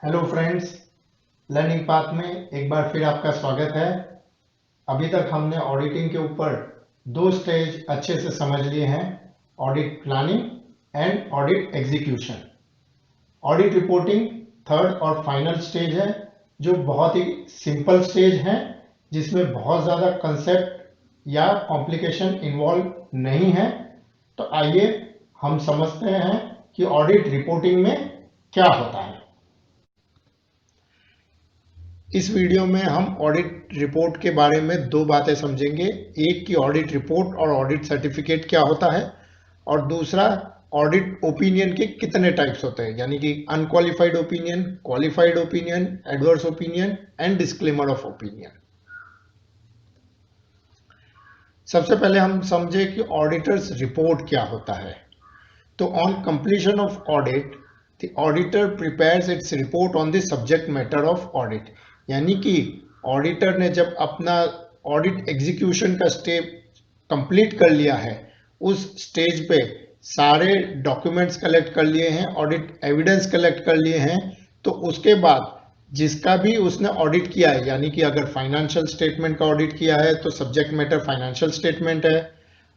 Hello friends, learning path में एक बार फिर आपका स्वागत है। अभी तक हमने ऑडिटिंग के ऊपर दो स्टेज अच्छे से समझ लिए हैं, audit planning and audit execution. Audit reporting third और फाइनल स्टेज है, जो बहुत ही सिंपल स्टेज है, जिसमें बहुत ज़्यादा कंसेप्ट या कॉम्प्लिकेशन इन्वॉल्व नहीं है। तो आइए हम समझते हैं कि ऑडिट रिपोर्टिंग में क्या होता है। इस वीडियो में हम ऑडिट रिपोर्ट के बारे में दो बातें समझेंगे। एक की ऑडिट रिपोर्ट और ऑडिट सर्टिफिकेट क्या होता है, और दूसरा ऑडिट ओपिनियन के कितने टाइप्स होते हैं, यानी कि unqualified opinion, qualified opinion, adverse opinion and disclaimer of opinion. सबसे पहले हम समझे कि ऑडिटर्स रिपोर्ट क्या होता है। तो on completion of audit, the auditor prepares its report on the subject matter of audit, यानी कि ऑडिटर ने जब अपना ऑडिट एग्जीक्यूशन का स्टेप कंप्लीट कर लिया है, उस स्टेज पे सारे डॉक्यूमेंट्स कलेक्ट कर लिए हैं, ऑडिट एविडेंस कलेक्ट कर लिए हैं, तो उसके बाद जिसका भी उसने ऑडिट किया है, यानी कि अगर फाइनेंशियल स्टेटमेंट का ऑडिट किया है तो सब्जेक्ट मैटर फाइनेंशियल स्टेटमेंट है।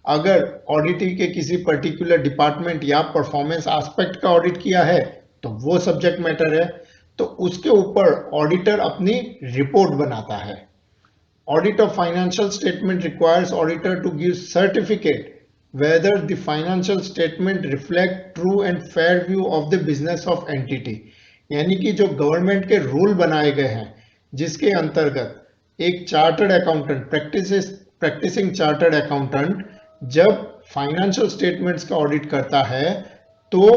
अगर ऑडिटिंग के किसी पर्टिकुलर डिपार्टमेंट या परफॉर्मेंस एस्पेक्ट का ऑडिट किया है तो वो सब्जेक्ट मैटर है। तो उसके ऊपर ऑडिटर अपनी रिपोर्ट बनाता है। Audit of financial statement requires auditor to give certificate whether the financial statement reflect true and fair view of the business of entity, यानी कि जो गवर्नमेंट के रूल बनाए गए हैं जिसके अंतर्गत एक chartered accountant practising chartered accountant जब फाइनेंशियल स्टेटमेंट्स का ऑडिट करता है तो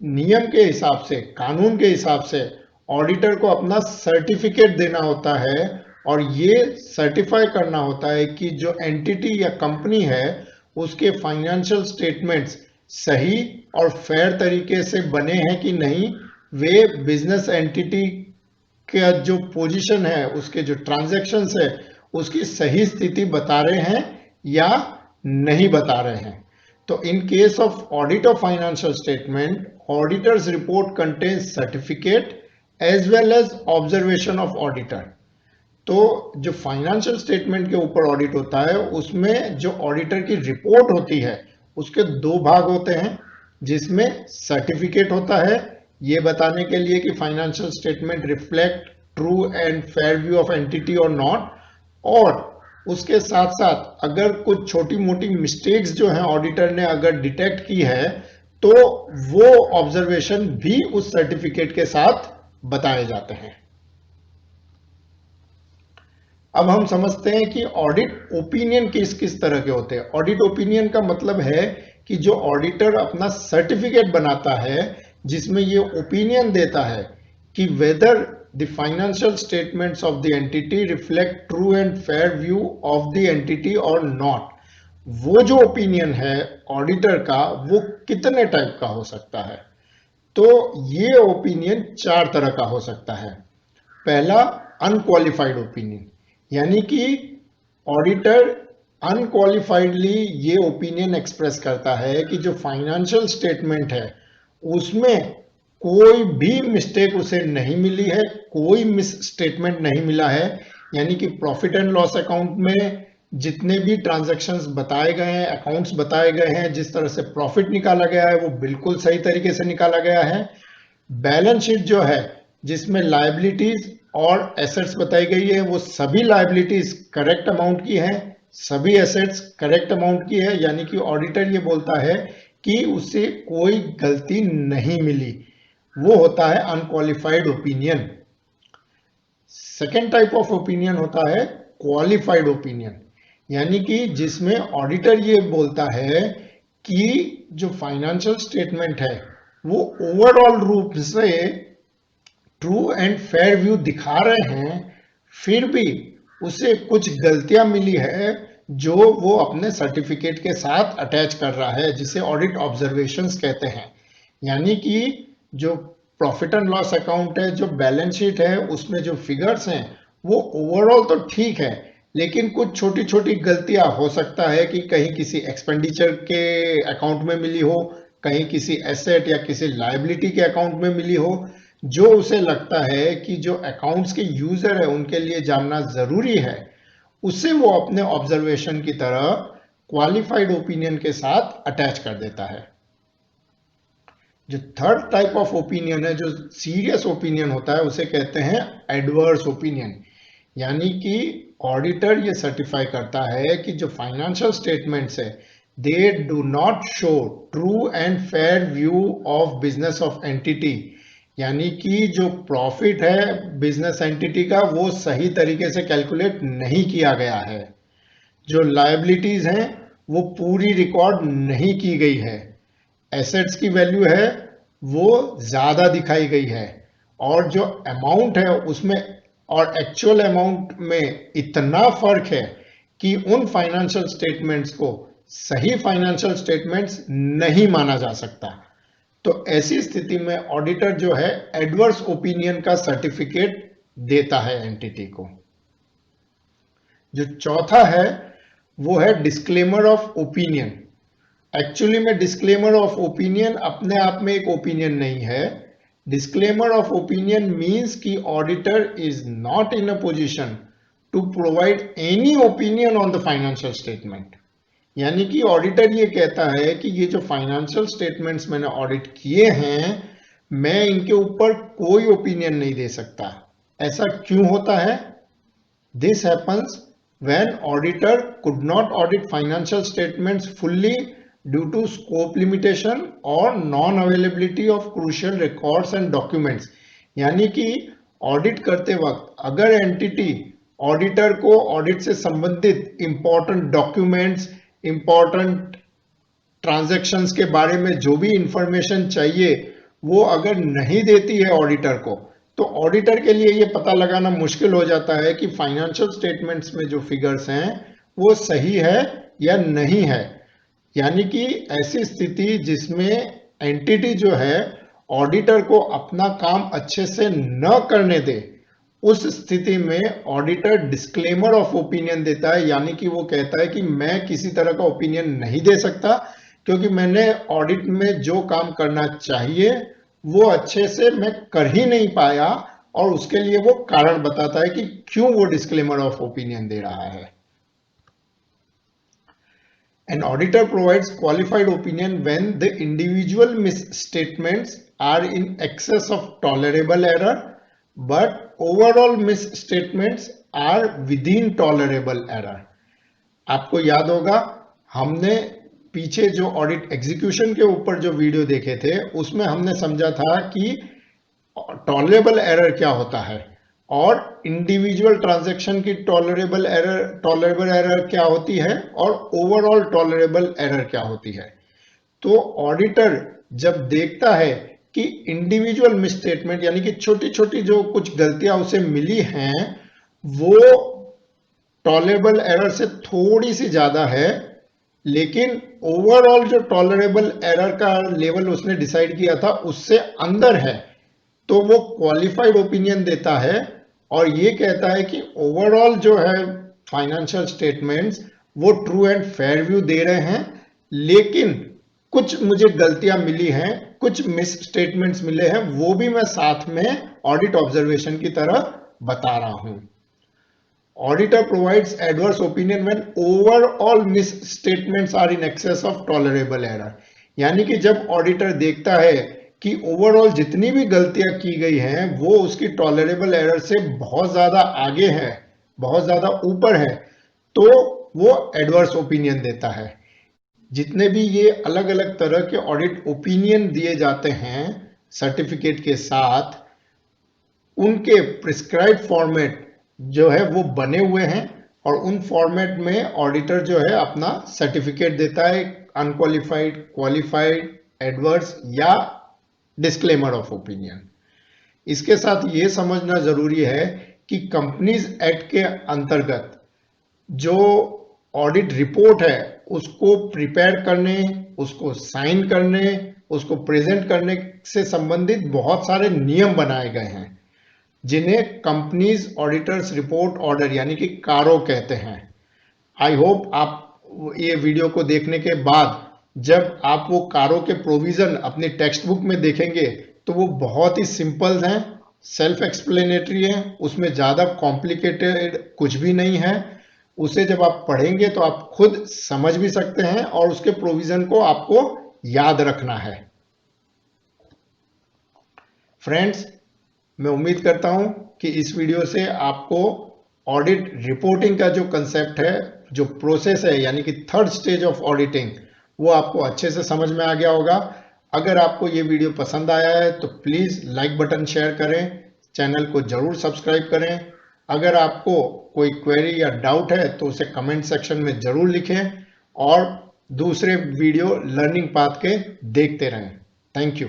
नियम के हिसाब से, कानून के हिसाब से ऑडिटर को अपना सर्टिफिकेट देना होता है और ये सर्टिफाई करना होता है कि जो एंटिटी या कंपनी है उसके फाइनेंशियल स्टेटमेंट्स सही और फेयर तरीके से बने हैं कि नहीं, वे बिजनेस एंटिटी का जो पोजीशन है, उसके जो ट्रांजैक्शंस है, उसकी सही स्थिति बता रहे हैं या नहीं बता रहे हैं। तो in case of audit of financial statement, auditors report contains certificate as well as observation of auditor. तो जो फाइनेंशियल स्टेटमेंट के ऊपर ऑडिट होता है उसमें जो ऑडिटर की रिपोर्ट होती है उसके दो भाग होते हैं, जिसमें सर्टिफिकेट होता है ये बताने के लिए कि financial statement reflect true and fair view of entity और नॉट, और उसके साथ साथ अगर कुछ छोटी मोटी मिस्टेक्स जो हैं ऑडिटर ने अगर डिटेक्ट की है तो वो ऑब्जर्वेशन भी उस सर्टिफिकेट के साथ बताए जाते हैं। अब हम समझते हैं कि ऑडिट ओपिनियन किस किस तरह के होते हैं। ऑडिट ओपिनियन का मतलब है कि जो ऑडिटर अपना सर्टिफिकेट बनाता है जिसमें ये ओपिनियन देता है कि whether the financial statements of the entity reflect true and fair view of the entity और नॉट। वो जो ओपिनियन है ऑडिटर का वो कितने टाइप का हो सकता है। तो ये ओपिनियन चार तरह का हो सकता है। पहला, अनक्वालिफाइड ओपिनियन, यानी कि ऑडिटर अनक्वालिफाइडली ये ओपिनियन एक्सप्रेस करता है कि जो फाइनेंशियल स्टेटमेंट है उसमें कोई भी मिस्टेक उसे नहीं मिली है, कोई मिस स्टेटमेंट नहीं मिला है, यानी कि प्रॉफिट एंड लॉस अकाउंट में जितने भी ट्रांजैक्शंस बताए गए हैं, अकाउंट्स बताए गए हैं, जिस तरह से प्रॉफिट निकाला गया है वो बिल्कुल सही तरीके से निकाला गया है। बैलेंस शीट जो है जिसमें लायबिलिटीज और एसेट्स बताई गई है वो सभी लायबिलिटीज करेक्ट अमाउंट की है, सभी एसेट्स करेक्ट अमाउंट की है, यानी कि ऑडिटर ये बोलता है कि उससे कोई गलती नहीं मिली, वो होता है unqualified opinion. Second type of opinion होता है क्वालिफाइड ओपिनियन, यानी कि जिसमें ऑडिटर ये बोलता है कि जो फाइनेंशियल स्टेटमेंट है वो ओवरऑल रूप से ट्रू एंड फेयर व्यू दिखा रहे हैं, फिर भी उसे कुछ गलतियां मिली है जो वो अपने सर्टिफिकेट के साथ अटैच कर रहा है, जिसे ऑडिट ऑब्जर्वेशंस कहते हैं। यानी कि जो प्रॉफिट एंड लॉस अकाउंट है, जो बैलेंस शीट है, उसमें जो फिगर्स हैं वो ओवरऑल तो ठीक है, लेकिन कुछ छोटी छोटी गलतियां हो सकता है कि कहीं किसी एक्सपेंडिचर के अकाउंट में मिली हो, कहीं किसी एसेट या किसी लायबिलिटी के अकाउंट में मिली हो, जो उसे लगता है कि जो अकाउंट्स के यूजर है उनके लिए जानना जरूरी है, उसे वो अपने ऑब्जर्वेशन की तरह क्वालिफाइड ओपिनियन के साथ अटैच कर देता है। जो थर्ड टाइप ऑफ ओपिनियन है, जो सीरियस ओपिनियन होता है, उसे कहते हैं एडवर्स ओपिनियन। यानी कि ऑडिटर ये सर्टिफाई करता है कि जो फाइनेंशियल स्टेटमेंट्स है, they do not show true and fair view of business of entity. यानी कि जो प्रॉफिट है बिजनेस एंटिटी का, वो सही तरीके से कैलकुलेट नहीं किया गया है। जो लायबिलिटीज हैं वो पूरी रिकॉर्ड नहीं की गई है। एसेट्स की वैल्यू है वो ज्यादा दिखाई गई है, और जो अमाउंट है उसमें और एक्चुअल अमाउंट में इतना फर्क है कि उन फाइनेंशियल स्टेटमेंट्स को सही फाइनेंशियल स्टेटमेंट्स नहीं माना जा सकता। तो ऐसी स्थिति में ऑडिटर जो है एडवर्स ओपिनियन का सर्टिफिकेट देता है एंटिटी को। जो चौथा है वो है डिस्क्लेमर ऑफ ओपिनियन। एक्चुअली में डिस्क्लेमर ऑफ ओपिनियन अपने आप में एक ओपिनियन नहीं है। डिस्क्लेमर ऑफ ओपिनियन मीन्स कि auditor is not in a position to provide any opinion on the financial statement. यानी कि ऑडिटर ये कहता है कि ये जो फाइनेंशियल स्टेटमेंट्स मैंने ऑडिट किए हैं, मैं इनके ऊपर कोई ओपिनियन नहीं दे सकता। ऐसा क्यों होता है? This happens when auditor could not audit financial statements fully due to scope limitation or non-availability of crucial records and documents। यानी कि ऑडिट करते वक्त अगर एंटिटी ऑडिटर को ऑडिट से संबंधित इंपॉर्टेंट डॉक्यूमेंट्स, इंपॉर्टेंट ट्रांजैक्शंस के बारे में जो भी इंफॉर्मेशन चाहिए वो अगर नहीं देती है ऑडिटर को, तो ऑडिटर के लिए ये पता लगाना मुश्किल हो जाता है कि फाइनेंशियल स्टेटमेंट्स में जो फिगर्स हैं वो सही है या नहीं है। यानी कि ऐसी स्थिति जिसमें एंटिटी जो है ऑडिटर को अपना काम अच्छे से न करने दे, उस स्थिति में ऑडिटर डिस्क्लेमर ऑफ ओपिनियन देता है। यानी कि वो कहता है कि मैं किसी तरह का ओपिनियन नहीं दे सकता, क्योंकि मैंने ऑडिट में जो काम करना चाहिए वो अच्छे से मैं कर ही नहीं पाया, और उसके लिए वो कारण बताता है कि क्यों वो डिस्क्लेमर ऑफ ओपिनियन दे रहा है। An auditor provides qualified opinion when the individual misstatements are in excess of tolerable error, but overall misstatements are within tolerable error। आपको याद होगा हमने पीछे जो ऑडिट एग्जीक्यूशन के ऊपर जो वीडियो देखे थे उसमें हमने समझा था कि टॉलरेबल एरर क्या होता है और इंडिविजुअल ट्रांजैक्शन की टॉलरेबल एरर क्या होती है और ओवरऑल टॉलरेबल एरर क्या होती है। तो ऑडिटर जब देखता है कि इंडिविजुअल मिसस्टेटमेंट यानी कि छोटी छोटी जो कुछ गलतियां उसे मिली हैं वो टॉलरेबल एरर से थोड़ी सी ज्यादा है, लेकिन ओवरऑल जो टॉलरेबल एरर का लेवल उसने डिसाइड किया था उससे अंदर है, तो वो क्वालिफाइड ओपिनियन देता है और ये कहता है कि ओवरऑल जो है फाइनेंशियल स्टेटमेंट्स वो ट्रू एंड फेयर व्यू दे रहे हैं, लेकिन कुछ मुझे गलतियां मिली हैं, कुछ मिस स्टेटमेंट्स मिले हैं, वो भी मैं साथ में ऑडिट ऑब्जर्वेशन की तरह बता रहा हूं। Auditor provides adverse opinion when overall misstatements are in excess of tolerable error। यानी कि जब ऑडिटर देखता है कि ओवरऑल जितनी भी गलतियां की गई हैं वो उसकी टॉलरेबल एरर से बहुत ज्यादा आगे है, बहुत ज्यादा ऊपर है, तो वो एडवर्स ओपिनियन देता है। जितने भी ये अलग अलग तरह के ऑडिट ओपिनियन दिए जाते हैं सर्टिफिकेट के साथ, उनके प्रिस्क्राइब फॉर्मेट जो है वो बने हुए हैं और उन फॉर्मेट में ऑडिटर जो है अपना सर्टिफिकेट देता है, अनक्वालिफाइड, क्वालिफाइड, एडवर्स या डिस्क्लेमर ऑफ ओपिनियन। इसके साथ ये समझना जरूरी है कि कंपनीज एक्ट के अंतर्गत जो ऑडिट रिपोर्ट है उसको प्रिपेयर करने, उसको साइन करने, उसको प्रेजेंट करने से संबंधित बहुत सारे नियम बनाए गए हैं जिन्हें कंपनीज ऑडिटर्स रिपोर्ट ऑर्डर यानी कि कारो कहते हैं। आई होप आप ये वीडियो को देखने के बाद जब आप वो कारो के प्रोविजन अपनी टेक्स्ट बुक में देखेंगे तो वो बहुत ही सिंपल हैं, सेल्फ एक्सप्लेनेटरी है, उसमें ज़्यादा कॉम्प्लिकेटेड कुछ भी नहीं है। उसे जब आप पढ़ेंगे तो आप खुद समझ भी सकते हैं और उसके प्रोविजन को आपको याद रखना है। फ्रेंड्स, मैं उम्मीद करता हूं कि इस वीडियो से आपको ऑडिट रिपोर्टिंग का जो कंसेप्ट है, जो प्रोसेस है, यानी कि थर्ड स्टेज ऑफ ऑडिटिंग, वो आपको अच्छे से समझ में आ गया होगा। अगर आपको ये वीडियो पसंद आया है तो प्लीज़ लाइक बटन शेयर करें, चैनल को जरूर सब्सक्राइब करें। अगर आपको कोई क्वेरी या डाउट है तो उसे कमेंट सेक्शन में जरूर लिखें और दूसरे वीडियो लर्निंग पाथ के देखते रहें। Thank you.